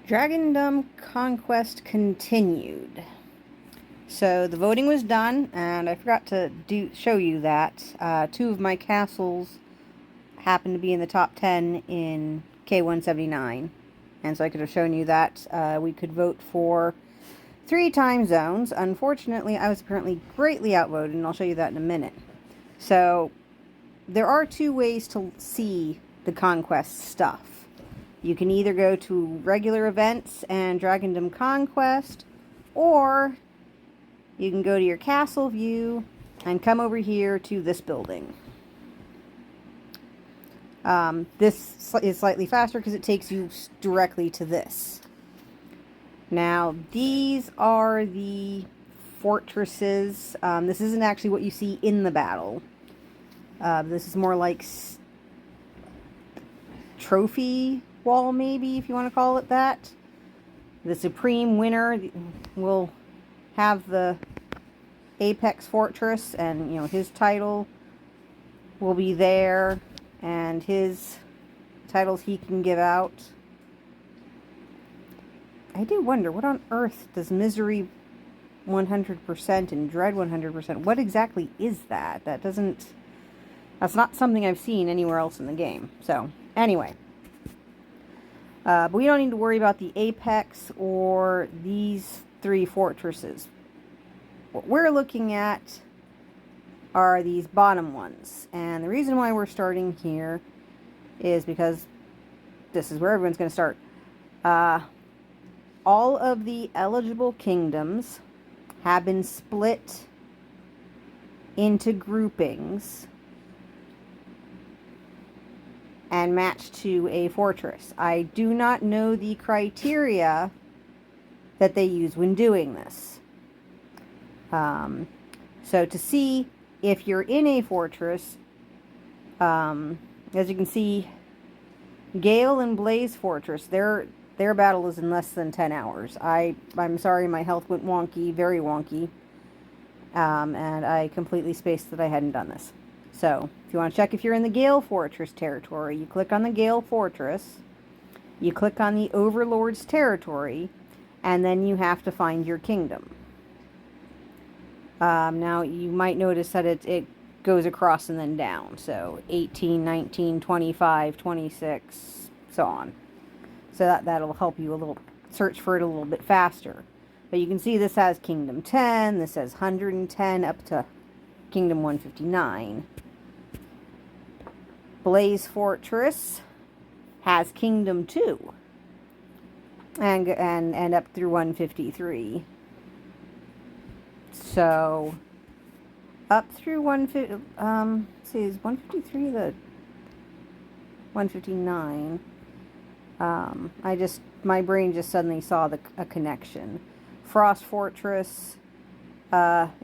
Dragondom Conquest continued. So the voting was done, and I forgot to show you that. Two of my castles happened to be in the top 10 in K179. And so I could have shown you that. We could vote for 3 time zones. Unfortunately, I was apparently greatly outvoted, and I'll show you that in a minute. So there are 2 ways to see the Conquest stuff. You can either go to regular events and Dragondom Conquest, or you can go to your castle view and come over here to this building. This is slightly faster because it takes you directly to this. Now, these are the fortresses. This isn't actually what you see in the battle. This is more like trophy wall, maybe, if you want to call it that. The supreme winner will have the Apex Fortress, and his title will be there, and his titles he can give out. I do wonder, what on earth does Misery 100% and Dread 100%, what exactly is that? That's not something I've seen anywhere else in the game. So, anyway. But we don't need to worry about the Apex or these 3 fortresses. What we're looking at are these bottom ones. And the reason why we're starting here is because this is where everyone's going to start. All of the eligible kingdoms have been split into groupings and matched to a fortress. I do not know the criteria that they use when doing this. So to see if you're in a fortress, as you can see, Gale and Blaze Fortress, their battle is in less than 10 hours. I'm sorry, my health went wonky, very wonky, and I completely spaced that I hadn't done this. So, if you want to check if you're in the Gale Fortress territory, you click on the Gale Fortress, you click on the Overlord's territory, and then you have to find your kingdom. Now, you might notice that it goes across and then down. So, 18, 19, 25, 26, so on. So that'll help you a little search for it a little bit faster. But you can see this has Kingdom 10, this has 110 up to Kingdom 159. Blaze Fortress has Kingdom 2 and up through 153. So up through 150, see, is 153 the 159? My brain just suddenly saw a connection. Frost Fortress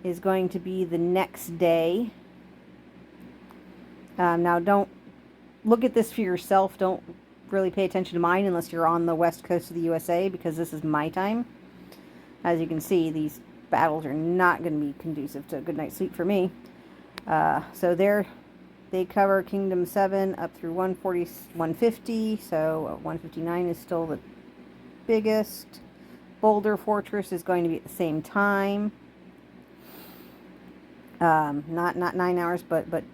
is going to be the next day. Now, don't look at this for yourself. Don't really pay attention to mine unless you're on the west coast of the USA, because this is my time. As you can see, these battles are not going to be conducive to a good night's sleep for me. So they cover Kingdom 7 up through 140, 150, so 159 is still the biggest. Boulder Fortress is going to be at the same time. Not 9 hours, but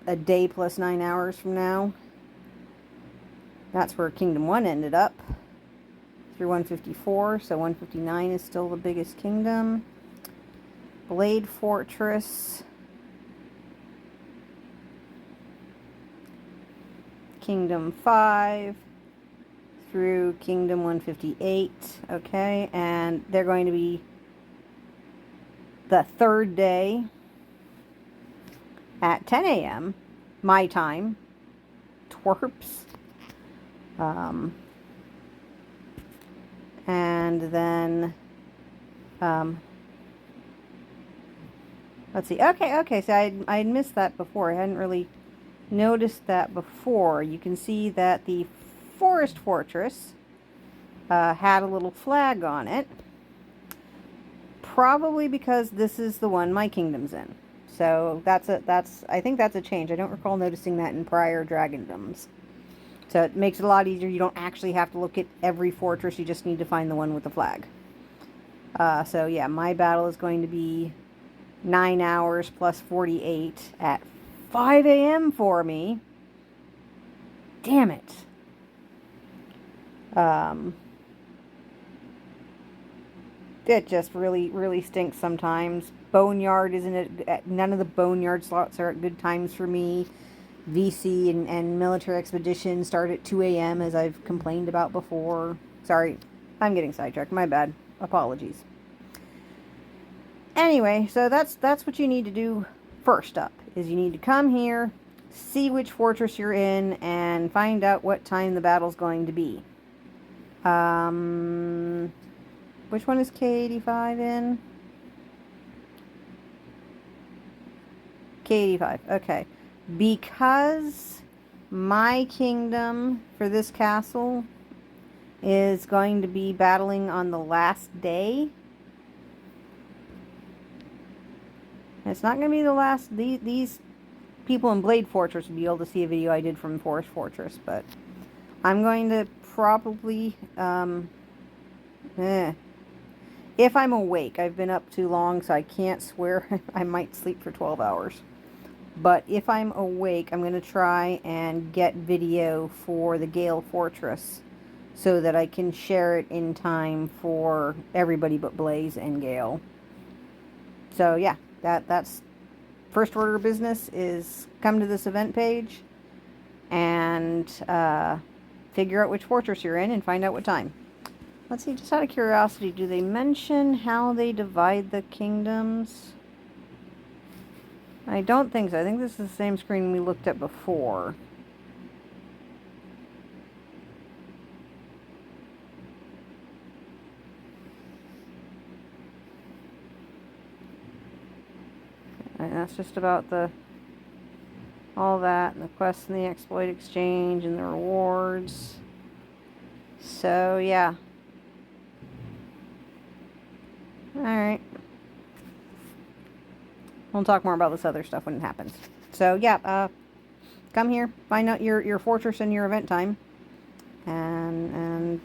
a day plus 9 hours from now. That's where Kingdom 1 ended up, through 154, so 159 is still the biggest kingdom. Blade Fortress, Kingdom 5 through Kingdom 158, okay, and they're going to be the third day at 10 a.m. my time, twerps, and then, let's see, okay, so I'd missed that before. I hadn't really noticed that before. You can see that the Forest Fortress had a little flag on it, probably because this is the one my kingdom's in. So I think that's a change. I don't recall noticing that in prior Dragondoms. So it makes it a lot easier. You don't actually have to look at every fortress. You just need to find the one with the flag. So yeah, my battle is going to be 9 hours plus 48 at 5 a.m. for me. Damn it. It just really, really stinks sometimes. Boneyard isn't it? None of the Boneyard slots are at good times for me. VC and military expeditions start at 2 a.m. as I've complained about before. Sorry, I'm getting sidetracked. My bad. Apologies. Anyway, so that's what you need to do first up, is you need to come here, see which fortress you're in, and find out what time the battle's going to be. Which one is K85 in? K85, okay. Because my kingdom for this castle is going to be battling on the last day. It's not going to be the last. These people in Blade Fortress will be able to see a video I did from Forest Fortress, but I'm going to probably, if I'm awake. I've been up too long, so I can't swear. I might sleep for 12 hours. But if I'm awake, I'm going to try and get video for the Gale Fortress so that I can share it in time for everybody but Blaze and Gale. So yeah, that's first order of business, is come to this event page and figure out which fortress you're in and find out what time. Let's see, just out of curiosity, do they mention how they divide the kingdoms? I don't think so. I think this is the same screen we looked at before. And that's just about all that, and the quests and the exploit exchange and the rewards. So yeah. Alright. We'll talk more about this other stuff when it happens. So yeah, come here, find out your fortress and your event time, and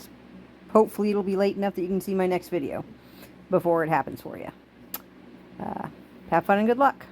hopefully it'll be late enough that you can see my next video before it happens for you. Have fun and good luck.